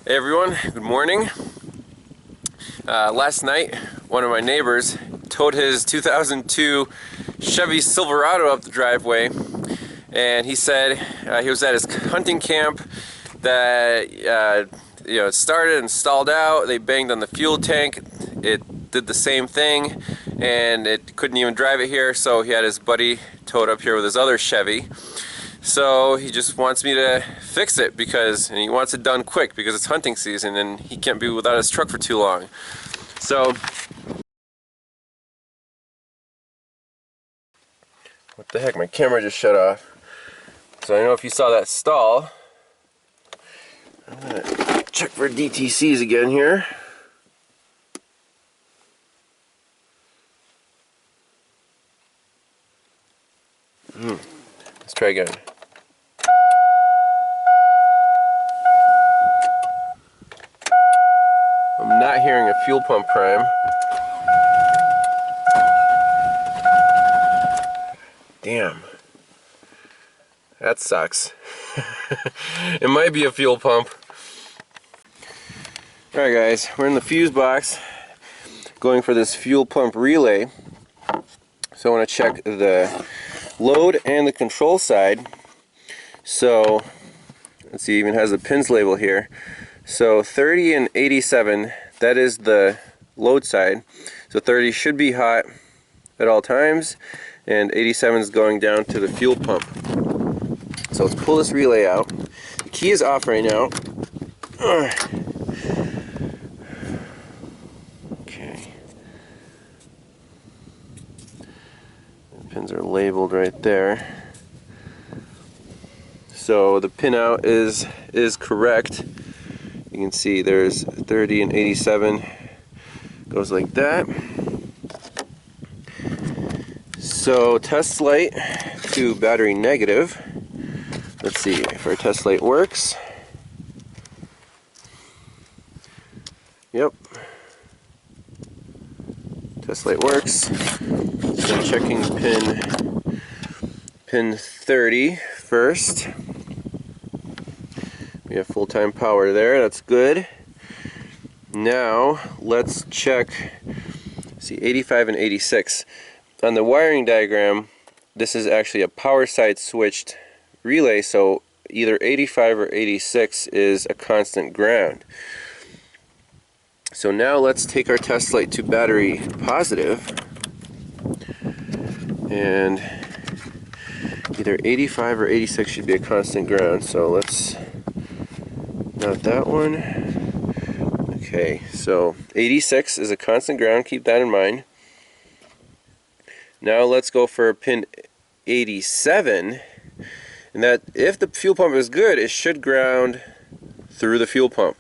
Hey everyone, good morning. Last night, one of my neighbors towed his 2002 Chevy Silverado up the driveway, and he said he was at his hunting camp that it started and stalled out. They banged on the fuel tank. It did the same thing, and it couldn't even drive it here, so he had his buddy towed up here with his other Chevy. So he just wants me to fix it and he wants it done quick because it's hunting season and he can't be without his truck for too long. So, what the heck, my camera just shut off. So I don't know if you saw that stall. I'm gonna check for DTCs again here. Let's try again. I'm not hearing a fuel pump prime. Damn. That sucks. It might be a fuel pump. Alright guys, we're in the fuse box going for this fuel pump relay. So I want to check the load and the control side. So let's see, it even has the pins label here. So 30 and 87, that is the load side. So 30 should be hot at all times, and 87 is going down to the fuel pump. So let's pull this relay out. The key is off right now. Okay. The pins are labeled right there. So the pin out is correct. You can see there's 30 and 87, goes like that. So test light to battery negative. Let's see if our test light works. Yep. Test light works. So checking pin 30 first. We have full-time power there, that's good. Now let's check, see, 85 and 86. On the wiring diagram, this is actually a power side switched relay, so either 85 or 86 is a constant ground. So now let's take our test light to battery positive, and either 85 or 86 should be a constant ground. So let's, not that one. Okay, so 86 is a constant ground, keep that in mind. Now let's go for pin 87, and that, if the fuel pump is good, it should ground through the fuel pump.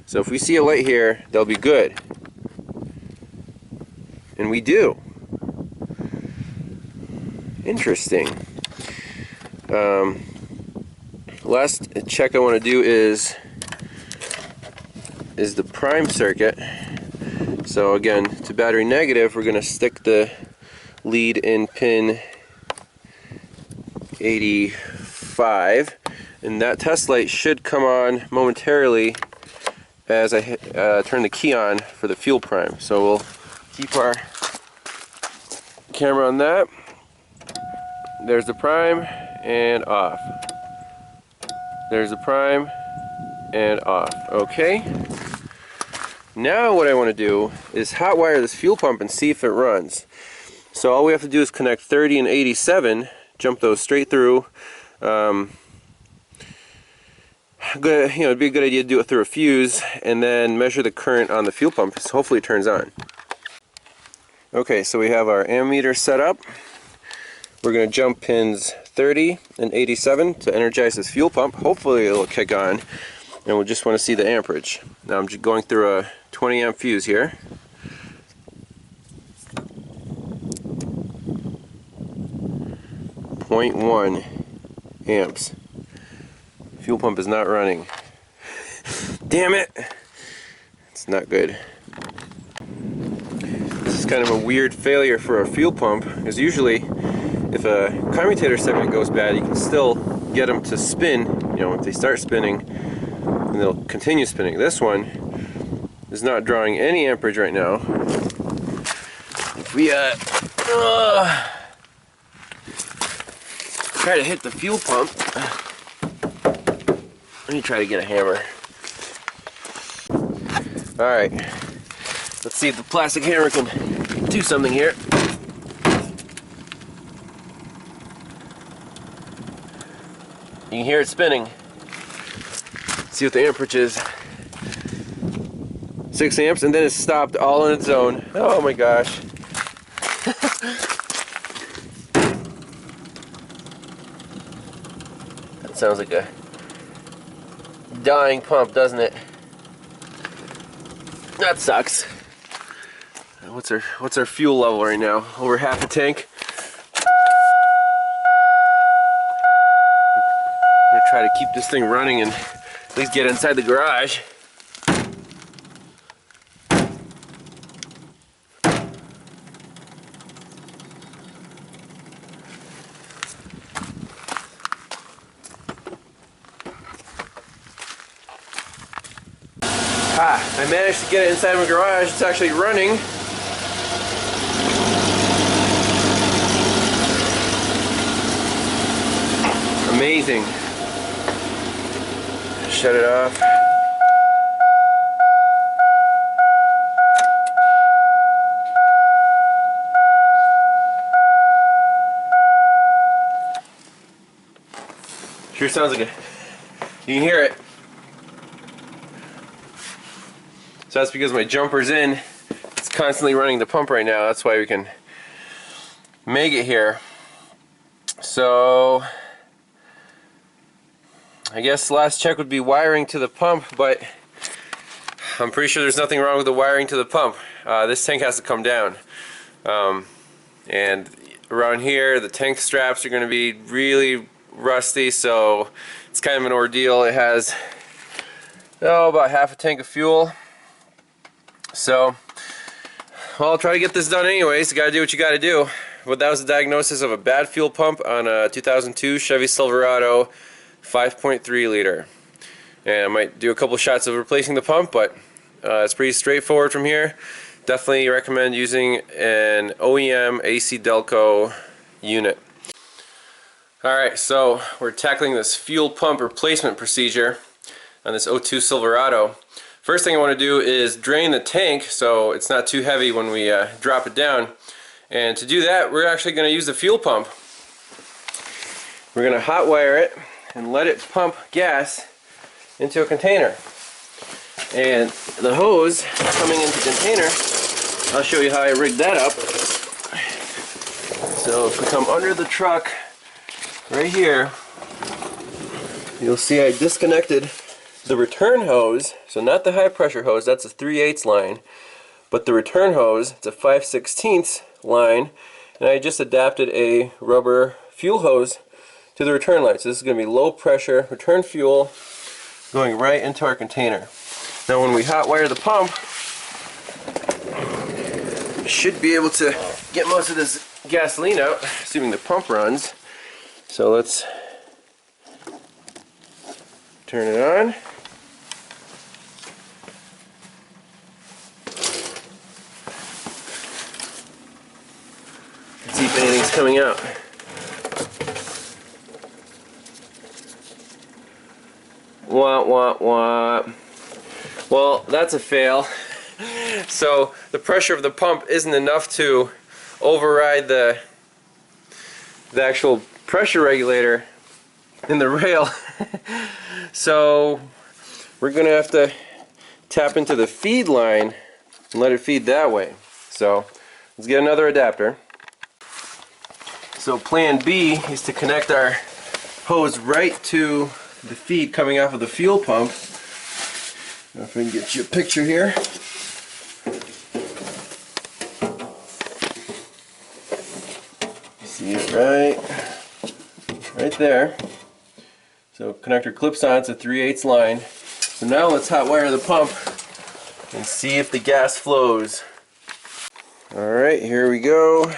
So if we see a light here, they'll be good. And we do. Interesting. Last check I want to do is the prime circuit. So again, to battery negative, we're going to stick the lead in pin 85, and that test light should come on momentarily as I turn the key on for the fuel prime. So we'll keep our camera on that. There's the prime and off. There's the prime and off. Okay. Now what I want to do is hotwire this fuel pump and see if it runs. So all we have to do is connect 30 and 87, jump those straight through. Good, it'd be a good idea to do it through a fuse, and then measure the current on the fuel pump. So hopefully it turns on. Okay, so we have our ammeter set up. We're going to jump pins 30 and 87 to energize this fuel pump. Hopefully it'll kick on, and we'll just want to see the amperage. Now I'm just going through a 20 amp fuse here. .1 amps. Fuel pump is not running. Damn it! It's not good. This is kind of a weird failure for a fuel pump, because usually if a commutator segment goes bad, you can still get them to spin, if they start spinning. and it'll continue spinning. This one is not drawing any amperage right now. If we try to hit the fuel pump, let me try to get a hammer. Alright, let's see if the plastic hammer can do something here. You can hear it spinning. Let's see what the amperage is. 6 amps, and then it stopped all on its own. Oh my gosh. That sounds like a dying pump, doesn't it? That sucks. What's our fuel level right now? Over half a tank. I'm gonna try to keep this thing running and at least get inside the garage. I managed to get it inside my garage. It's actually running. Amazing. Shut it off. Sure sounds like it. You can hear it. So that's because my jumper's in. It's constantly running the pump right now. That's why we can make it here. So I guess the last check would be wiring to the pump, but I'm pretty sure there's nothing wrong with the wiring to the pump. This tank has to come down. And around here the tank straps are going to be really rusty, so it's kind of an ordeal. It has about half a tank of fuel. So, well, I'll try to get this done anyways. You gotta do what you gotta do. But that was the diagnosis of a bad fuel pump on a 2002 Chevy Silverado 5.3 liter. And I might do a couple shots of replacing the pump, but it's pretty straightforward from here. Definitely recommend using an OEM AC Delco unit. Alright, so we're tackling this fuel pump replacement procedure on this 02 Silverado. First thing I want to do is drain the tank so it's not too heavy when we drop it down. And to do that, we're actually going to use the fuel pump. We're going to hot wire it and let it pump gas into a container. And the hose coming into the container, I'll show you how I rigged that up. So if we come under the truck right here, you'll see I disconnected the return hose, so not the high pressure hose, that's a 3/8 line, but the return hose, it's a 5/16 line, and I just adapted a rubber fuel hose to the return line. So this is going to be low pressure return fuel going right into our container. Now when we hot wire the pump, we should be able to get most of this gasoline out, assuming the pump runs. So let's turn it on. Let's see if anything's coming out. Wah, wah, wah. Well, that's a fail. So the pressure of the pump isn't enough to override the actual pressure regulator in the rail. So we're gonna have to tap into the feed line and let it feed that way. So let's get another adapter. So plan B is to connect our hose right to the feed coming off of the fuel pump. If we can get you a picture here. You see it right there. So connector clips on, it's a 3/8 line. So now let's hot wire the pump and see if the gas flows. Alright, here we go.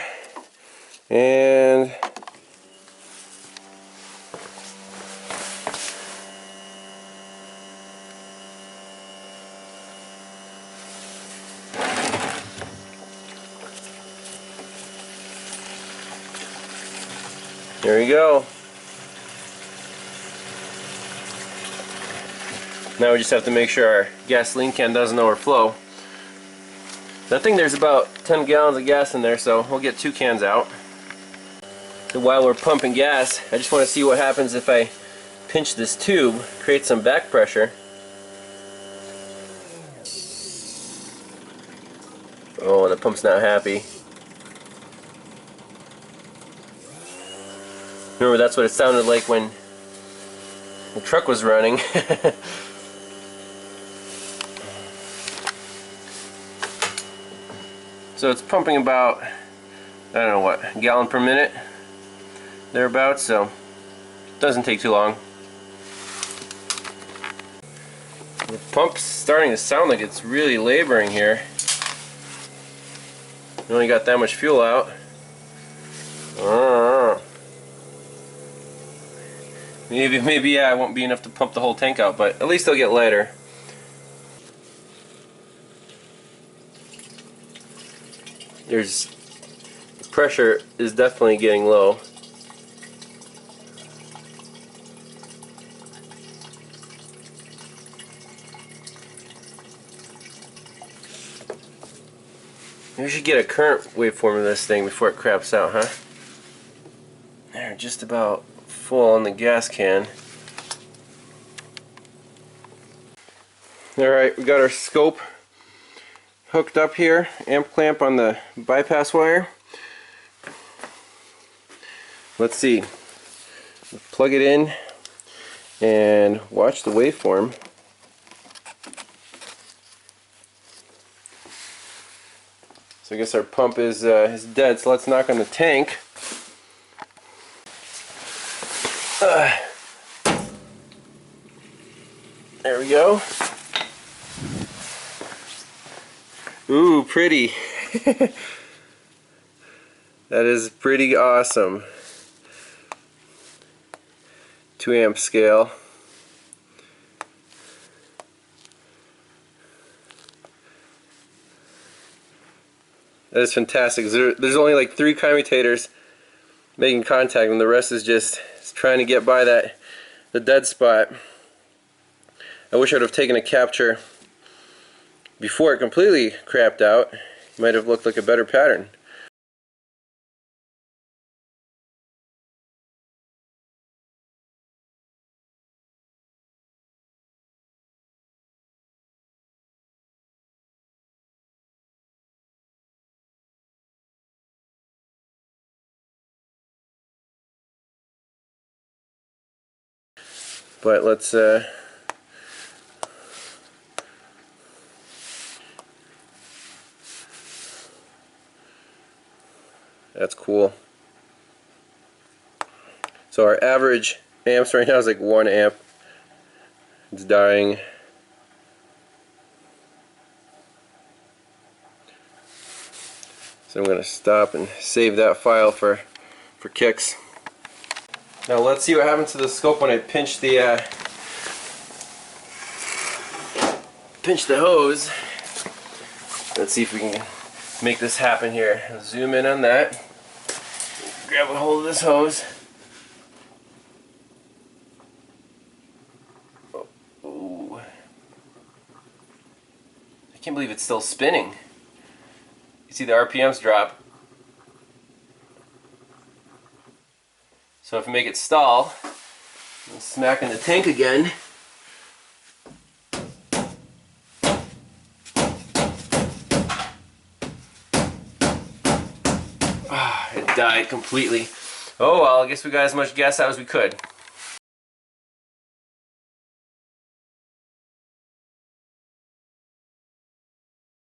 And There we go. Now we just have to make sure our gasoline can doesn't overflow. I think there's about 10 gallons of gas in there, so we'll get 2 cans out. So while we're pumping gas, I just want to see what happens if I pinch this tube, create some back pressure. Oh, the pump's not happy. Remember, that's what it sounded like when the truck was running. So it's pumping about, I don't know what, a gallon per minute, thereabouts, so it doesn't take too long. The pump's starting to sound like it's really laboring here. We only got that much fuel out. Maybe yeah, it won't be enough to pump the whole tank out, but at least they'll get lighter. The pressure is definitely getting low. Maybe we should get a current waveform of this thing before it craps out, huh? There, just about full on the gas can. Alright, we got our scope hooked up here, amp clamp on the bypass wire. Let's see. Plug it in and watch the waveform. So I guess our pump is dead, so let's knock on the tank. There we go. Ooh, pretty. That is pretty awesome. 2 amp scale. That is fantastic. There's only like 3 commutators making contact, and the rest is just trying to get by the dead spot. I wish I would have taken a capture before it completely crapped out. It might have looked like a better pattern. But let's that's cool. So our average amps right now is like 1 amp. It's dying. So I'm going to stop and save that file for kicks. Now let's see what happens to the scope when I pinch the hose. Let's see if we can make this happen here. Zoom in on that. Grab a hold of this hose. Oh. I can't believe it's still spinning. You see the RPMs drop. So if I make it stall, I'm smacking the tank again. It died completely. Oh well, I guess we got as much gas out as we could.